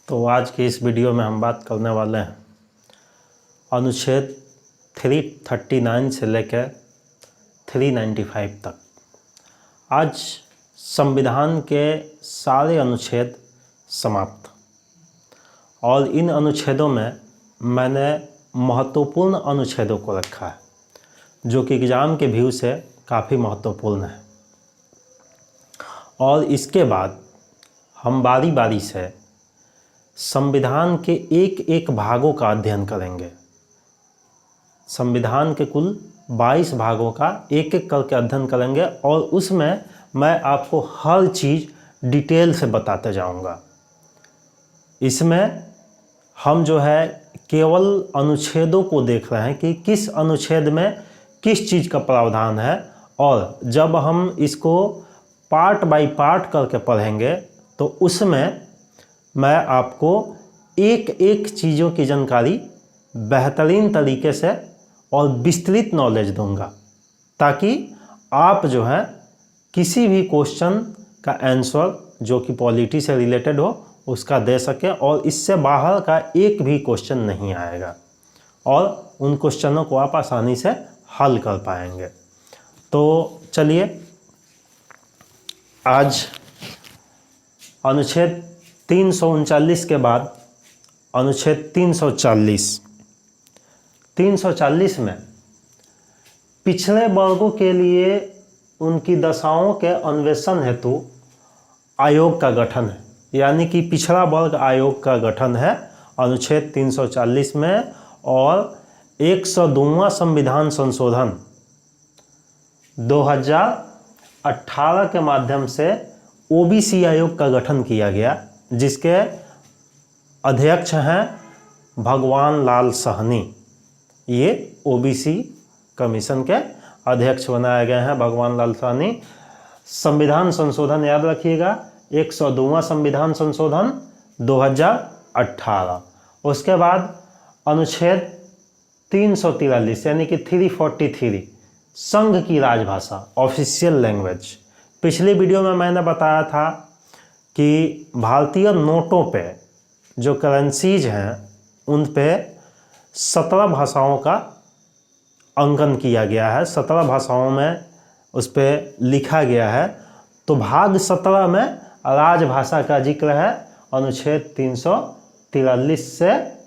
तो आज की इस वीडियो में हम बात करने वाले हैं अनुच्छेद 339 से लेकर 395 तक। आज संविधान के सारे अनुच्छेद समाप्त और इन अनुच्छेदों में मैंने महत्वपूर्ण अनुच्छेदों को रखा है जो कि एग्ज़ाम के व्यू से काफ़ी महत्वपूर्ण है, और इसके बाद हम बारी बारी से संविधान के एक एक भागों का अध्ययन करेंगे। संविधान के कुल 22 भागों का एक एक करके अध्ययन करेंगे और उसमें मैं आपको हर चीज़ डिटेल से बताते जाऊंगा। इसमें हम जो है केवल अनुच्छेदों को देख रहे हैं कि किस अनुच्छेद में किस चीज़ का प्रावधान है, और जब हम इसको पार्ट बाय पार्ट करके पढ़ेंगे तो उसमें मैं आपको एक एक चीज़ों की जानकारी बेहतरीन तरीके से और विस्तृत नॉलेज दूंगा, ताकि आप जो है किसी भी क्वेश्चन का आंसर जो कि पॉलिटी से रिलेटेड हो उसका दे सकें और इससे बाहर का एक भी क्वेश्चन नहीं आएगा और उन क्वेश्चनों को आप आसानी से हल कर पाएंगे। तो चलिए आज अनुच्छेद 339 के बाद अनुच्छेद 340 में पिछड़े वर्गों के लिए उनकी दशाओं के अन्वेषण हेतु आयोग का गठन है, यानी कि पिछड़ा वर्ग आयोग का गठन है अनुच्छेद 340 में। और 102वां संविधान संशोधन 2018 के माध्यम से ओबीसी आयोग का गठन किया गया, जिसके अध्यक्ष हैं भगवान लाल साहनी। ये ओबीसी कमीशन के अध्यक्ष बनाए गए हैं भगवान लाल साहनी। संविधान संशोधन याद रखिएगा, 102वां संविधान संशोधन 2018। उसके बाद अनुच्छेद 343 यानी कि 343 संघ की राजभाषा ऑफिशियल लैंग्वेज। पिछली वीडियो में मैंने बताया था कि भारतीय नोटों पे जो करेंसीज हैं उन पे 17 भाषाओं का अंकन किया गया है, 17 भाषाओं में उस पे लिखा गया है। तो भाग 17 में राजभाषा का जिक्र है अनुच्छेद 343 से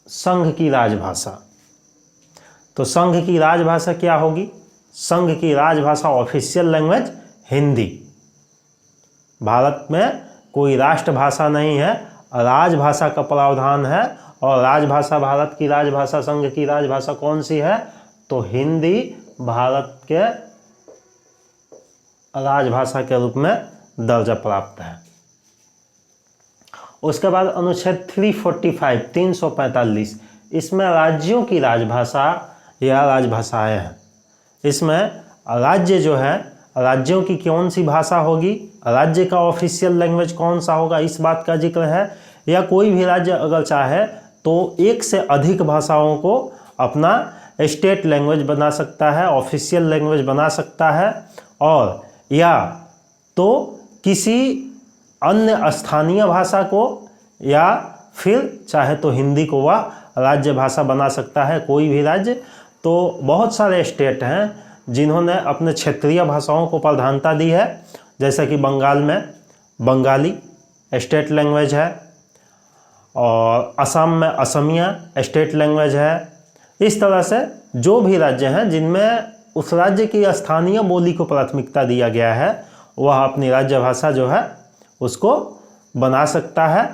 संघ की राजभाषा। तो संघ की राजभाषा क्या होगी? संघ की राजभाषा ऑफिशियल लैंग्वेज हिंदी। भारत में कोई राष्ट्रभाषा नहीं है, राजभाषा का प्रावधान है। और राजभाषा, भारत की राजभाषा, संघ की राजभाषा कौन सी है? तो हिंदी भारत के राजभाषा के रूप में दर्जा प्राप्त है। उसके बाद अनुच्छेद 345 इसमें राज्यों की राजभाषा या राजभाषाएं हैं। इसमें राज्य जो है, राज्यों की कौन सी भाषा होगी, राज्य का ऑफिशियल लैंग्वेज कौन सा होगा, इस बात का जिक्र है। या कोई भी राज्य अगर चाहे तो एक से अधिक भाषाओं को अपना स्टेट लैंग्वेज बना सकता है, ऑफिशियल लैंग्वेज बना सकता है, और या तो किसी अन्य स्थानीय भाषा को या फिर चाहे तो हिंदी को वह राज्य भाषा बना सकता है कोई भी राज्य। तो बहुत सारे स्टेट हैं जिन्होंने अपने क्षेत्रीय भाषाओं को प्रधानता दी है, जैसे कि बंगाल में बंगाली स्टेट लैंग्वेज है और असम में असमिया स्टेट लैंग्वेज है। इस तरह से जो भी राज्य हैं जिनमें उस राज्य की स्थानीय बोली को प्राथमिकता दिया गया है वह अपनी राज्य भाषा जो है उसको बना सकता है।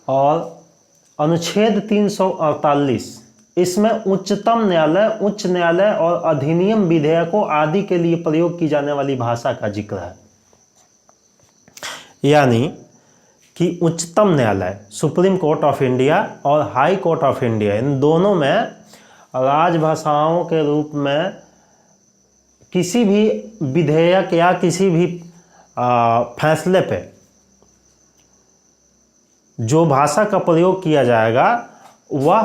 और अनुच्छेद 348 इसमें उच्चतम न्यायालय, उच्च न्यायालय और अधिनियम विधेयकों आदि के लिए प्रयोग की जाने वाली भाषा का जिक्र है। यानी कि उच्चतम न्यायालय, सुप्रीम कोर्ट ऑफ इंडिया और हाई कोर्ट ऑफ इंडिया, इन दोनों में राजभाषाओं के रूप में किसी भी विधेयक या किसी भी फैसले पे जो भाषा का प्रयोग किया जाएगा वह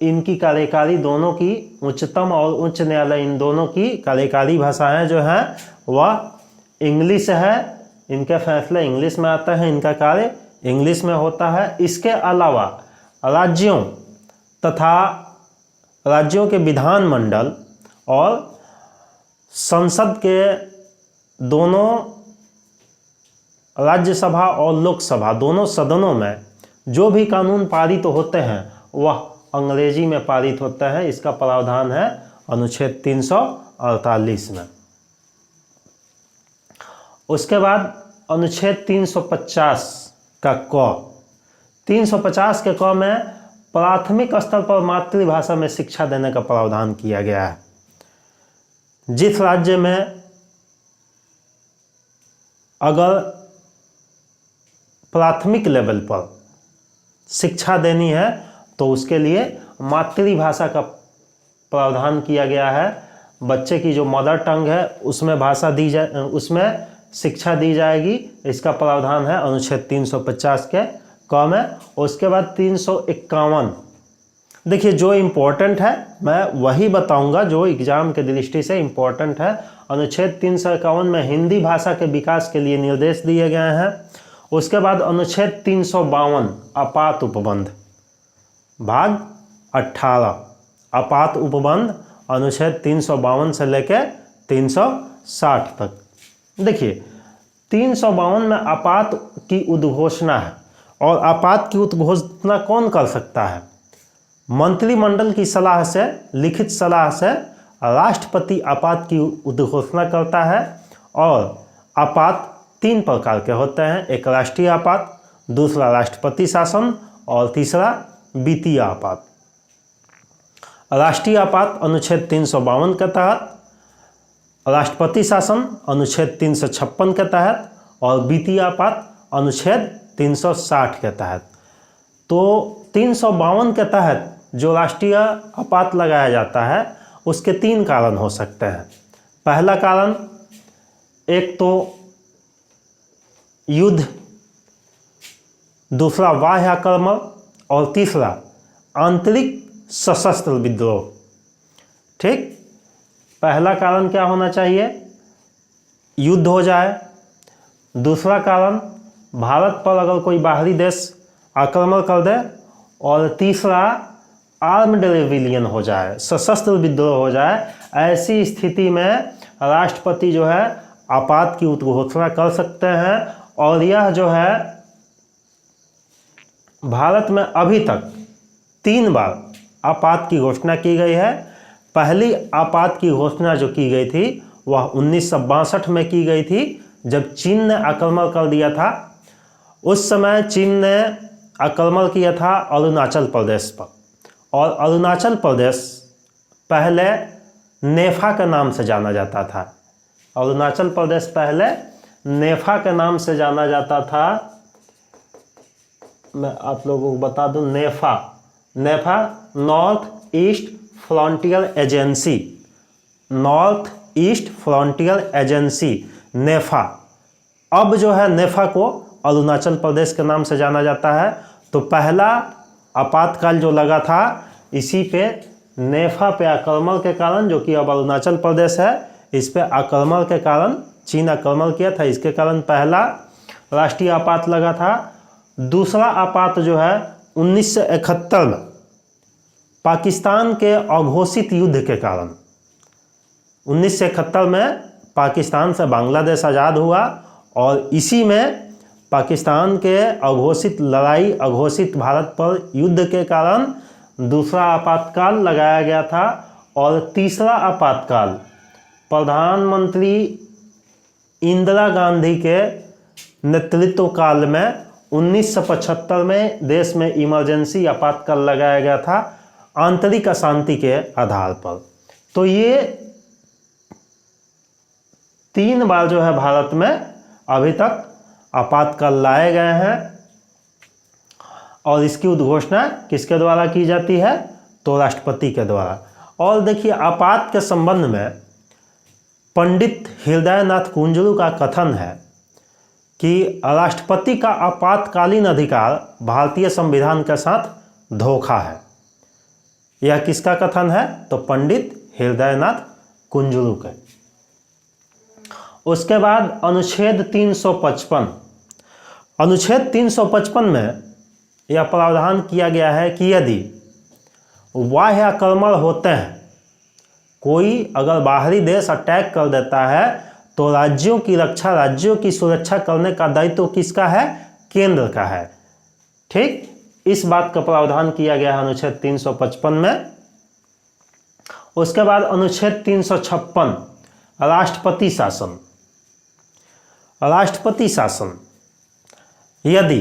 इनकी कार्यकारी दोनों की, उच्चतम और उच्च न्यायालय इन दोनों की कार्यकारी भाषाएं जो हैं वह इंग्लिश है। इनके फैसले इंग्लिश में आते हैं, इनका कार्य इंग्लिश में होता है। इसके अलावा राज्यों तथा राज्यों के विधानमंडल और संसद के दोनों, राज्यसभा और लोकसभा दोनों सदनों में जो भी कानून पारित होते हैं वह अंग्रेजी में पारित होते हैं। इसका प्रावधान है अनुच्छेद 348 में। उसके बाद अनुच्छेद 350 का क, 350 के क में प्राथमिक स्तर पर मातृभाषा में शिक्षा देने का प्रावधान किया गया है। जिस राज्य में अगर प्राथमिक लेवल पर शिक्षा देनी है तो उसके लिए मातृभाषा का प्रावधान किया गया है। बच्चे की जो मदर टंग है उसमें भाषा दी जाए, उसमें शिक्षा दी जाएगी। इसका प्रावधान है अनुच्छेद 350 के क में। उसके बाद 351, देखिए जो इम्पोर्टेंट है मैं वही बताऊंगा जो एग्जाम के दृष्टि से इम्पोर्टेंट है। अनुच्छेद 351 में हिंदी भाषा के विकास के लिए निर्देश दिए गए हैं। उसके बाद अनुच्छेद 352 आपात उपबंध, भाग 18 आपात उपबंध अनुच्छेद 352 से लेकर 360 तक। देखिए 352 में आपात की उद्घोषणा है, और आपात की उद्घोषणा कौन कर सकता है? मंत्रिमंडल की सलाह से, लिखित सलाह से राष्ट्रपति आपात की उद्घोषणा करता है। और आपात 3 प्रकार के होते हैं, एक राष्ट्रीय आपात, दूसरा राष्ट्रपति शासन और तीसरा वित्तीय आपात। राष्ट्रीय आपात अनुच्छेद 352 के तहत, राष्ट्रपति शासन अनुच्छेद 356 के तहत और वित्तीय आपात अनुच्छेद 360 के तहत। तो 352 के तहत जो राष्ट्रीय आपात लगाया जाता है उसके 3 कारण हो सकते हैं। पहला कारण, एक तो युद्ध, दूसरा बाह्य आक्रमण और तीसरा आंतरिक सशस्त्र विद्रोह। ठीक, पहला कारण क्या होना चाहिए? युद्ध हो जाए। दूसरा कारण, भारत पर अगर कोई बाहरी देश आक्रमण कर दे। और तीसरा, आर्म्ड रेविलियन हो जाए, सशस्त्र विद्रोह हो जाए। ऐसी स्थिति में राष्ट्रपति जो है आपात की उद्घोषणा कर सकते हैं। और यह जो है भारत में अभी तक 3 बार आपात की घोषणा की गई है। पहली आपात की घोषणा जो की गई थी वह 1962 में की गई थी, जब चीन ने आक्रमण कर दिया था। उस समय चीन ने आक्रमण किया था अरुणाचल प्रदेश पर, और अरुणाचल प्रदेश पहले नेफा के नाम से जाना जाता था। अरुणाचल प्रदेश पहले नेफा के नाम से जाना जाता था। मैं आप लोगों को बता दूं, NEFA North East Frontier Agency, North East Frontier Agency NEFA. अब जो है नेफा को अरुणाचल प्रदेश के नाम से जाना जाता है। तो पहला आपातकाल जो लगा था इसी पे, नेफा पे आक्रमण के कारण, जो कि अब अरुणाचल प्रदेश है, इस पे आक्रमण के कारण, चीन आक्रमण किया था, इसके कारण पहला राष्ट्रीय आपात लगा था। दूसरा आपात जो है 1971 में पाकिस्तान के अघोषित युद्ध के कारण, 1971 में पाकिस्तान से बांग्लादेश आज़ाद हुआ, और इसी में पाकिस्तान के अघोषित लड़ाई, अघोषित भारत पर युद्ध के कारण दूसरा आपातकाल लगाया गया था। और तीसरा आपातकाल प्रधानमंत्री इंदिरा गांधी के नेतृत्व काल में 1975 में देश में इमरजेंसी आपातकाल लगाया गया था, आंतरिक अशांति के आधार पर। तो ये 3 बार जो है भारत में अभी तक आपातकाल लाए गए हैं। और इसकी उद्घोषणा किसके द्वारा की जाती है? तो राष्ट्रपति के द्वारा। और देखिए, आपात के संबंध में पंडित हृदयनाथ कुंजरू का कथन है कि राष्ट्रपति का आपातकालीन अधिकार भारतीय संविधान के साथ धोखा है। यह किसका कथन है? तो पंडित हृदयनाथ कुंजरू का। उसके बाद अनुच्छेद 355। अनुच्छेद 355 में यह प्रावधान किया गया है कि यदि बाह्य आक्रमण होते हैं, कोई अगर बाहरी देश अटैक कर देता है, तो राज्यों की रक्षा, राज्यों की सुरक्षा करने का दायित्व किसका है? केंद्र का है। ठीक, इस बात का प्रावधान किया गया है अनुच्छेद 355 में। उसके बाद अनुच्छेद 356 राष्ट्रपति शासन। राष्ट्रपति शासन, यदि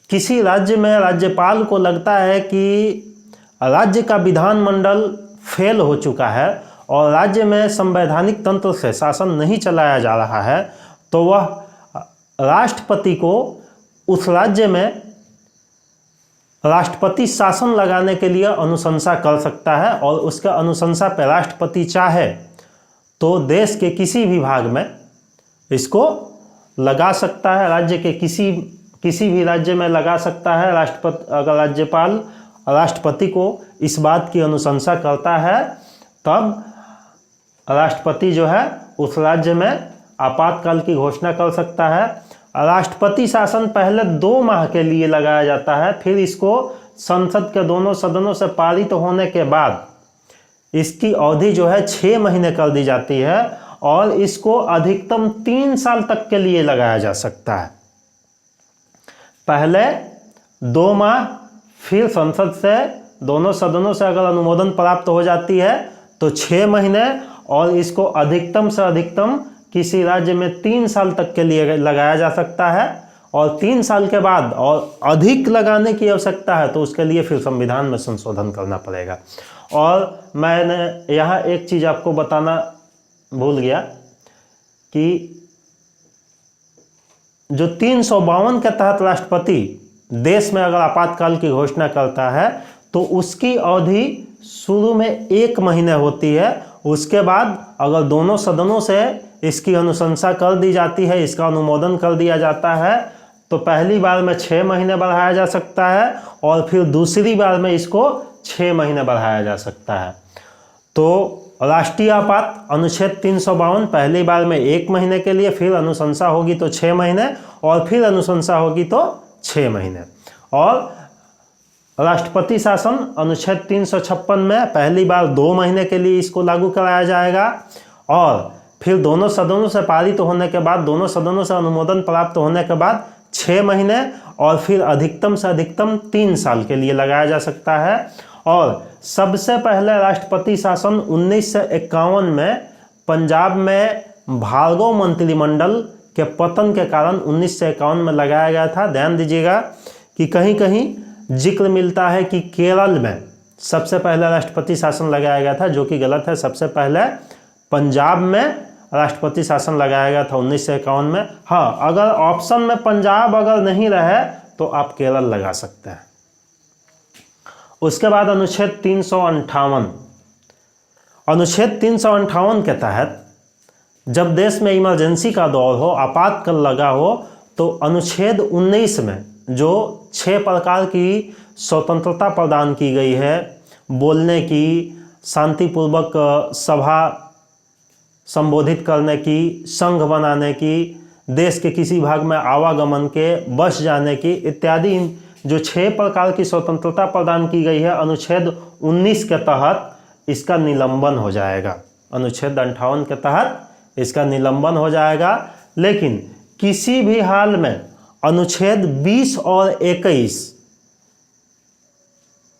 किसी राज्य में राज्यपाल को लगता है कि राज्य का विधानमंडल फेल हो चुका है और राज्य में संवैधानिक तंत्र से शासन नहीं चलाया जा रहा है, तो वह राष्ट्रपति को उस राज्य में राष्ट्रपति शासन लगाने के लिए अनुशंसा कर सकता है और उसके अनुशंसा पर राष्ट्रपति चाहे तो देश के किसी भी भाग में इसको लगा सकता है, राज्य के किसी भी राज्य में लगा सकता है। राष्ट्रपति, अगर राज्यपाल राष्ट्रपति को इस बात की अनुशंसा करता है, तब राष्ट्रपति जो है उस राज्य में आपातकाल की घोषणा कर सकता है। राष्ट्रपति शासन पहले 2 माह के लिए लगाया जाता है, फिर इसको संसद के दोनों सदनों से पारित होने के बाद इसकी अवधि जो है 6 महीने कर दी जाती है और इसको अधिकतम 3 साल तक के लिए लगाया जा सकता है। पहले 2 माह, फिर संसद से दोनों सदनों से अगर अनुमोदन प्राप्त हो जाती है तो 6 महीने, और इसको अधिकतम से अधिकतम किसी राज्य में 3 साल तक के लिए लगाया जा सकता है। और 3 साल के बाद और अधिक लगाने की आवश्यकता है तो उसके लिए फिर संविधान में संशोधन करना पड़ेगा। और मैंने यहाँ एक चीज़ आपको बताना भूल गया कि जो 352 के तहत राष्ट्रपति देश में अगर आपातकाल की घोषणा करता है तो उसकी अवधि शुरू में 1 महीने होती है। उसके बाद अगर दोनों सदनों से इसकी अनुशंसा कर दी जाती है, इसका अनुमोदन कर दिया जाता है, तो पहली बार में 6 महीने बढ़ाया जा सकता है और फिर दूसरी बार में इसको 6 महीने बढ़ाया जा सकता है। तो राष्ट्रीय आपात अनुच्छेद 352 पहली बार में 1 महीने के लिए, फिर अनुशंसा होगी तो 6 महीने और फिर अनुशंसा होगी तो 6 महीने। और राष्ट्रपति शासन अनुच्छेद 356 में पहली बार 2 महीने के लिए इसको लागू कराया जाएगा और फिर दोनों सदनों से पारित होने के बाद, दोनों सदनों से अनुमोदन प्राप्त होने के बाद 6 महीने और फिर अधिकतम से अधिकतम 3 साल के लिए लगाया जा सकता है। और सबसे पहले राष्ट्रपति शासन 1951 में पंजाब में भार्गव मंत्रिमंडल के पतन के कारण 1951 में लगाया गया था। ध्यान दीजिएगा कि कहीं कहीं जिक्र मिलता है कि केरल में सबसे पहले राष्ट्रपति शासन लगाया गया था, जो कि गलत है। सबसे पहले पंजाब में राष्ट्रपति शासन लगाया गया था 1951 में। हाँ, अगर ऑप्शन में पंजाब अगर नहीं रहे तो आप केरल लगा सकते हैं। उसके बाद अनुच्छेद 358। अनुच्छेद 358 के तहत जब देश में इमरजेंसी का दौर हो, आपातकाल लगा हो, तो अनुच्छेद 19 में जो 6 प्रकार की स्वतंत्रता प्रदान की गई है, बोलने की, शांतिपूर्वक सभा संबोधित करने की, संघ बनाने की, देश के किसी भाग में आवागमन के, बस जाने की इत्यादि जो 6 प्रकार की स्वतंत्रता प्रदान की गई है, अनुच्छेद 19 के तहत इसका निलंबन हो जाएगा। अनुच्छेद 58 के तहत इसका निलंबन हो जाएगा। लेकिन किसी भी हाल में अनुच्छेद 20 और 21,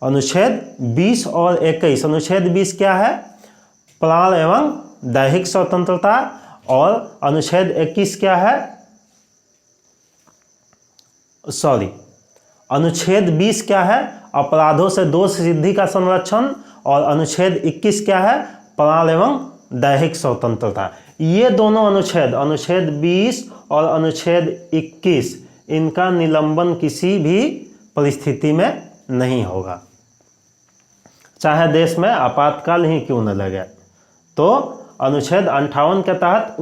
अनुच्छेद 20 और 21, अनुच्छेद 20 क्या है? प्राण एवं दैहिक स्वतंत्रता। और अनुच्छेद 21 क्या है? अनुच्छेद 20 क्या है? अपराधों से दोष सिद्धि का संरक्षण। और अनुच्छेद 21 क्या है? प्राण एवं दैहिक स्वतंत्रता। ये दोनों अनुच्छेद, अनुच्छेद 20 और अनुच्छेद 21, इनका निलंबन किसी भी परिस्थिति में नहीं होगा, चाहे देश में आपातकाल ही क्यों न लगे। तो अनुच्छेद 58 के तहत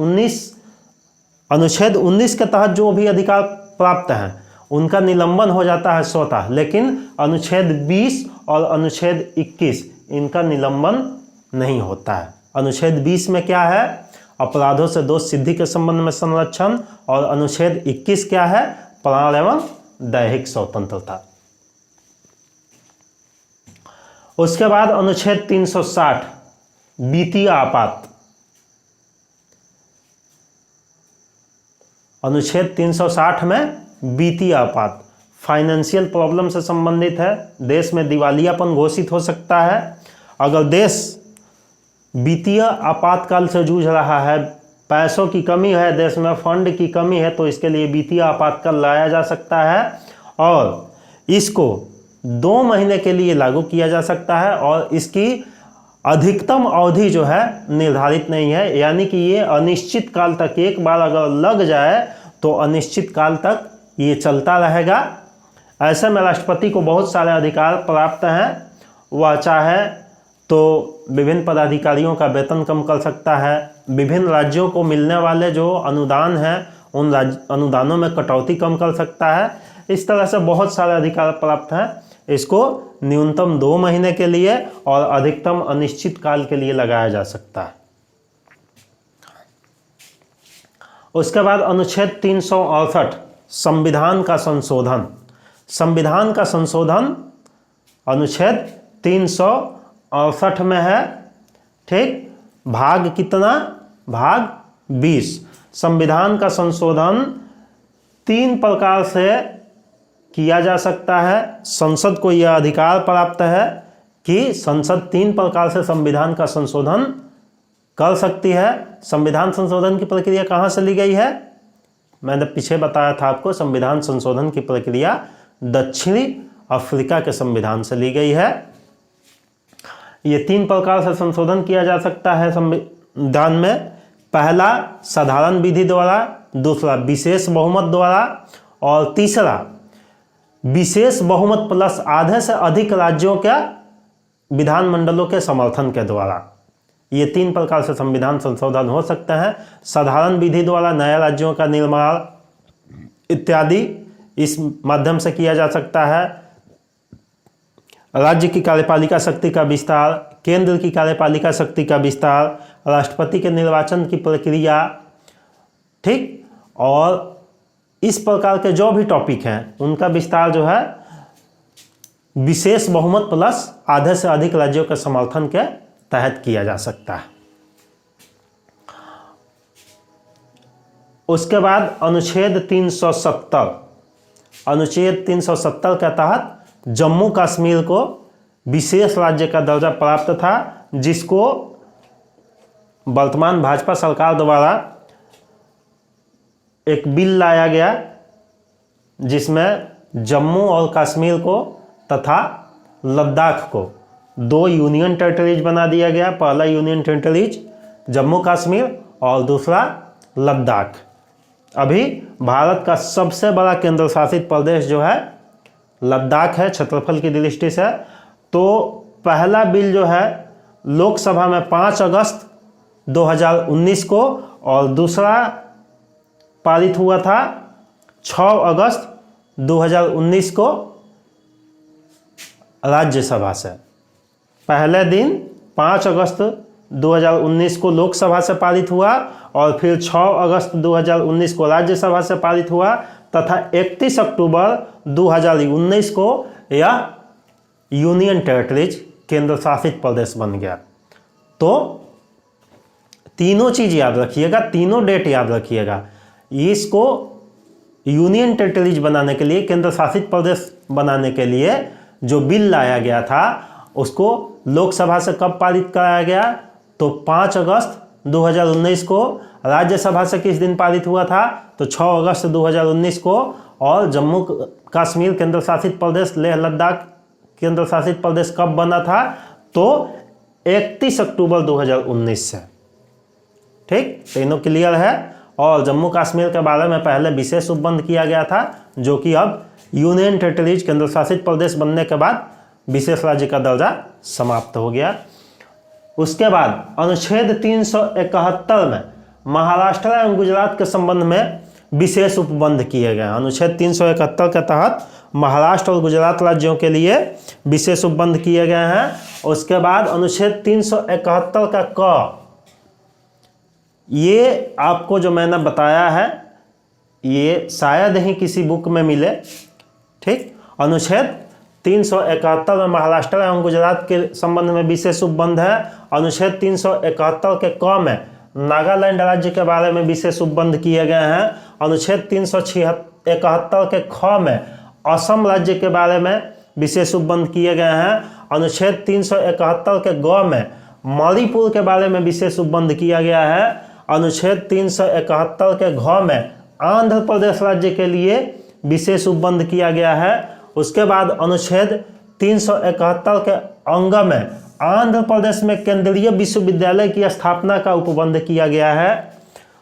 अनुच्छेद 19 के तहत जो भी अधिकार प्राप्त हैं उनका निलंबन हो जाता है स्वतः, लेकिन अनुच्छेद 20 और अनुच्छेद 21 इनका निलंबन नहीं होता है। अनुच्छेद 20 में क्या है, अपराधों से दोष सिद्धि के संबंध में संरक्षण, और अनुच्छेद 21 क्या है, प्राण एवं दैहिक स्वतंत्रता। उसके बाद अनुच्छेद 360 वित्तीय आपात। अनुच्छेद 360 में वित्तीय आपात फाइनेंशियल प्रॉब्लम से संबंधित है। देश में दिवालियापन घोषित हो सकता है। अगर देश वित्तीय आपातकाल से जूझ रहा है, पैसों की कमी है, देश में फंड की कमी है, तो इसके लिए वित्तीय आपातकाल लाया जा सकता है और इसको 2 महीने के लिए लागू किया जा सकता है और इसकी अधिकतम अवधि जो है निर्धारित नहीं है, यानी कि ये अनिश्चित काल तक, एक बार अगर लग जाए तो अनिश्चित काल तक ये चलता रहेगा। ऐसे में राष्ट्रपति को बहुत सारे अधिकार प्राप्त हैं। वह चाहे तो विभिन्न पदाधिकारियों का वेतन कम कर सकता है, विभिन्न राज्यों को मिलने वाले जो अनुदान हैं उन अनुदानों में कटौती कम कर सकता है। इस तरह से बहुत सारे अधिकार प्राप्त हैं। इसको न्यूनतम 2 महीने के लिए और अधिकतम अनिश्चित काल के लिए लगाया जा सकता है। उसके बाद अनुच्छेद 368 संविधान का संशोधन। संविधान का संशोधन अनुच्छेद 368 में है। ठीक, भाग कितना, भाग 20। संविधान का संशोधन 3 प्रकार से किया जा सकता है। संसद को यह अधिकार प्राप्त है कि संसद 3 प्रकार से संविधान का संशोधन कर सकती है। संविधान संशोधन की प्रक्रिया कहाँ से ली गई है, मैंने पीछे बताया था आपको। संविधान संशोधन की प्रक्रिया दक्षिणी अफ्रीका के संविधान से ली गई है। ये 3 प्रकार से संशोधन किया जा सकता है संविधान में। पहला साधारण विधि द्वारा, दूसरा विशेष बहुमत द्वारा और तीसरा विशेष बहुमत प्लस आधे से अधिक राज्यों के विधानमंडलों के समर्थन के द्वारा। ये 3 प्रकार से संविधान संशोधन हो सकते हैं। साधारण विधि द्वारा नए राज्यों का निर्माण इत्यादि इस माध्यम से किया जा सकता है। राज्य की कार्यपालिका शक्ति का विस्तार, केंद्र की कार्यपालिका शक्ति का विस्तार, राष्ट्रपति के निर्वाचन की प्रक्रिया, ठीक, और इस प्रकार के जो भी टॉपिक हैं उनका विस्तार जो है विशेष बहुमत प्लस आधे से अधिक राज्यों के समर्थन के तहत किया जा सकता है। उसके बाद अनुच्छेद 370। अनुच्छेद 370 के तहत जम्मू कश्मीर को विशेष राज्य का दर्जा प्राप्त था, जिसको वर्तमान भाजपा सरकार द्वारा एक बिल लाया गया जिसमें जम्मू और कश्मीर को तथा लद्दाख को 2 यूनियन टेरिटरीज बना दिया गया। पहला यूनियन टेरिटरीज जम्मू कश्मीर और दूसरा लद्दाख। अभी भारत का सबसे बड़ा केंद्र शासित प्रदेश जो है लद्दाख है क्षेत्रफल की दृष्टि से। तो पहला बिल जो है लोकसभा में 5 अगस्त 2019 को और दूसरा पारित हुआ था 6 अगस्त 2019 को राज्यसभा से। पहले दिन 5 अगस्त 2019 को लोकसभा से पारित हुआ और फिर 6 अगस्त 2019 को राज्यसभा से पारित हुआ तथा 31 अक्टूबर 2019 को यह यूनियन टेरिटरीज केंद्र शासित प्रदेश बन गया। तो तीनों चीज याद रखिएगा, तीनों डेट याद रखिएगा। इसको यूनियन टेरिटरीज बनाने के लिए, केंद्र शासित प्रदेश बनाने के लिए जो बिल लाया गया था उसको लोकसभा से कब पारित कराया गया, तो 5 अगस्त 2019 को। राज्यसभा से किस दिन पारित हुआ था, तो 6 अगस्त 2019 को। और जम्मू कश्मीर केंद्र शासित प्रदेश, लेह लद्दाख केंद्र शासित प्रदेश कब बना था, तो 31 अक्टूबर 2019 से। ठीक, तीनों क्लियर है। और जम्मू कश्मीर के बारे में पहले विशेष उपबंध किया गया था, जो कि अब यूनियन टेरिटरीज केंद्र शासित प्रदेश बनने के बाद विशेष राज्य का दर्जा समाप्त हो गया। उसके बाद अनुच्छेद 371 में महाराष्ट्र एवं गुजरात के संबंध में विशेष उपबंध किए गए हैं। अनुच्छेद 371 के तहत महाराष्ट्र और गुजरात राज्यों के लिए विशेष उपबंध किए गए हैं। उसके बाद अनुच्छेद 371 का क, ये आपको जो मैंने बताया है ये शायद ही किसी बुक में मिले। ठीक, अनुच्छेद 371 में महाराष्ट्र एवं गुजरात के संबंध में विशेष उपबंध है। अनुच्छेद 371 के क में नागालैंड राज्य के बारे में विशेष उपबंध किए गए हैं। अनुच्छेद 371 के ख में असम राज्य के बारे में विशेष उपबंध किए गए हैं। अनुच्छेद 371 के ग में मणिपुर के बारे में विशेष उपबंध किया गया है। अनुच्छेद 371 के घ में आंध्र प्रदेश राज्य के लिए विशेष उपबंध किया गया है। उसके बाद अनुच्छेद 371 के अंग में आंध्र प्रदेश में केंद्रीय विश्वविद्यालय की स्थापना का उपबंध किया गया है।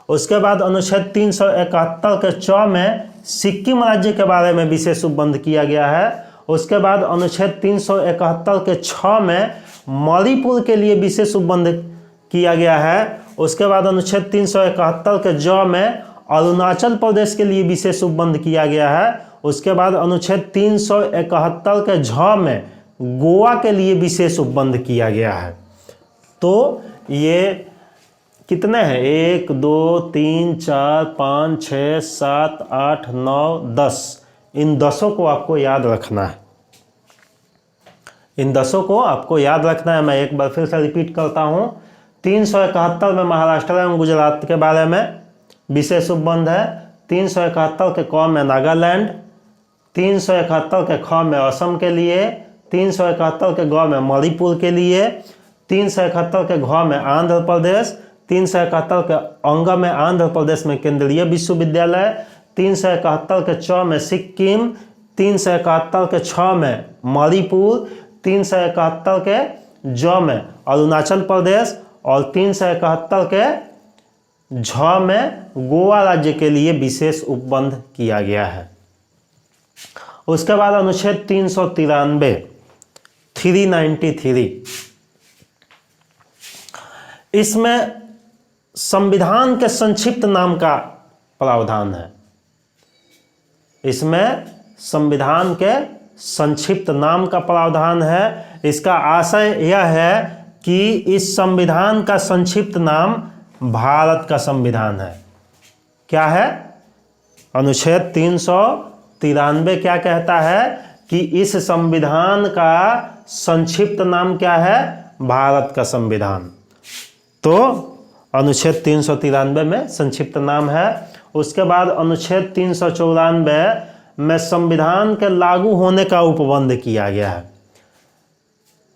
उसके बाद अनुच्छेद 371 के च में सिक्किम राज्य के बारे में विशेष उपबंध किया गया है। उसके बाद अनुच्छेद 371 के 6 में मणिपुर के लिए विशेष उपबंध किया गया है। उसके बाद अनुच्छेद 371 के ज में अरुणाचल प्रदेश के लिए विशेष उपबंध किया गया है। उसके बाद अनुच्छेद 371 के झ में गोवा के लिए विशेष उपबंध किया गया है। तो ये कितने हैं? 1 2 3 4 5 6 7 8 9 10। इन 10 को आपको याद रखना है। इन 10 को आपको याद रखना है। मैं एक बार फिर से रिपीट करता हूँ। 371 में महाराष्ट्र एवं गुजरात के बारे में विशेष उपबंध है। 371 के क में नागालैंड, 371 के ख में असम के लिए, 371 के ग में मणिपुर के लिए, 371 के घ में आंध्र प्रदेश, 371 के अंग में आंध्र प्रदेश में केंद्रीय विश्वविद्यालय, 371 के च में सिक्किम, 371 के छ में मणिपुर, 371 के ज में अरुणाचल प्रदेश और 371 के झ में गोवा राज्य के लिए विशेष उपबंध किया गया है। उसके बाद अनुच्छेद 393 इसमें संविधान के संक्षिप्त नाम का प्रावधान है। इसमें संविधान के संक्षिप्त नाम का प्रावधान है। इसका आशय यह है कि इस संविधान का संक्षिप्त नाम भारत का संविधान है। क्या है? अनुच्छेद 393 क्या कहता है कि इस संविधान का संक्षिप्त नाम क्या है? भारत का संविधान। तो अनुच्छेद 393 में संक्षिप्त नाम है। उसके बाद अनुच्छेद 394 में संविधान के लागू होने का उपबंध किया गया है।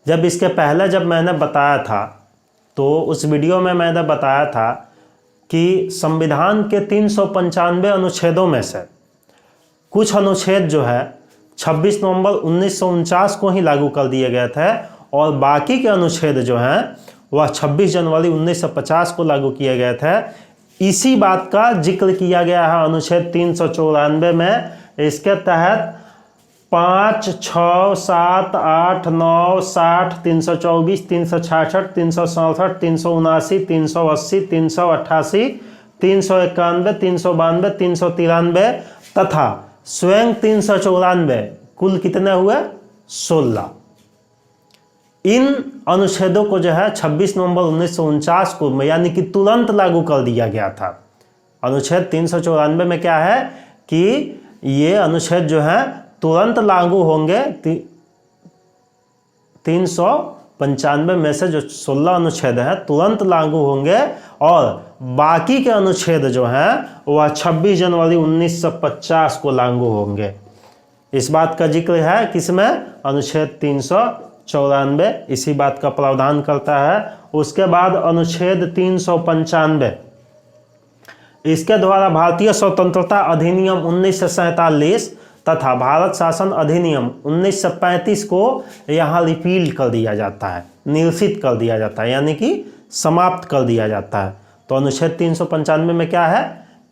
जब इसके पहले जब मैंने बताया था तो उस वीडियो में मैंने बताया था कि संविधान के 395 अनुच्छेदों में से कुछ अनुच्छेद जो है 26 नवंबर 1949 को ही लागू कर दिए गए थे और बाकी के अनुच्छेद जो हैं वह 26 जनवरी 1950 को लागू किए गए थे। इसी बात का जिक्र किया गया है अनुच्छेद 394 में। इसके तहत 5, 6, 7, 8, 9, 60, 324, 366, 367, 379, 380, 388, 391, 392, 393 तथा स्वयं 394 कुल कितने हुए? 16। इन अनुच्छेदों को जो है 26 नवंबर 1949 को यानी कि तुरंत लागू कर दिया गया था। अनुच्छेद 394 में क्या है कि ये अनुच्छेद जो है तुरंत लागू होंगे। 395 में से जो 16 अनुच्छेद हैं तुरंत लागू होंगे और बाकी के अनुच्छेद जो हैं वह 26 जनवरी 1950 को लागू होंगे। इस बात का जिक्र है किसमें? अनुच्छेद 394 इसी बात का प्रावधान करता है। उसके बाद अनुच्छेद 395 इसके द्वारा भारतीय स्वतंत्रता अधिनियम 1947 तथा भारत शासन अधिनियम 1935 को यहाँ रिपील कर दिया जाता है, निरसित कर दिया जाता है, यानी कि समाप्त कर दिया जाता है। तो अनुच्छेद 395 में क्या है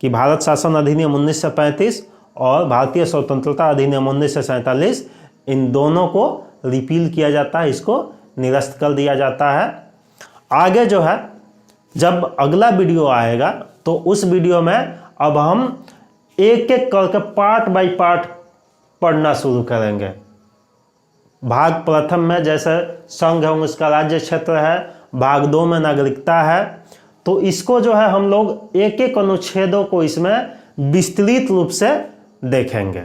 कि भारत शासन अधिनियम 1935 और भारतीय स्वतंत्रता अधिनियम 1947 इन दोनों को रिपील किया जाता है, इसको निरस्त कर दिया जाता है। आगे जो है जब अगला वीडियो आएगा तो उस वीडियो में अब हम एक एक करके पार्ट बाय पार्ट पढ़ना शुरू करेंगे। भाग प्रथम में जैसे संघ है उसका राज्य क्षेत्र है, भाग 2 में नागरिकता है। तो इसको जो है हम लोग एक एक अनुच्छेदों को इसमें विस्तृत रूप से देखेंगे।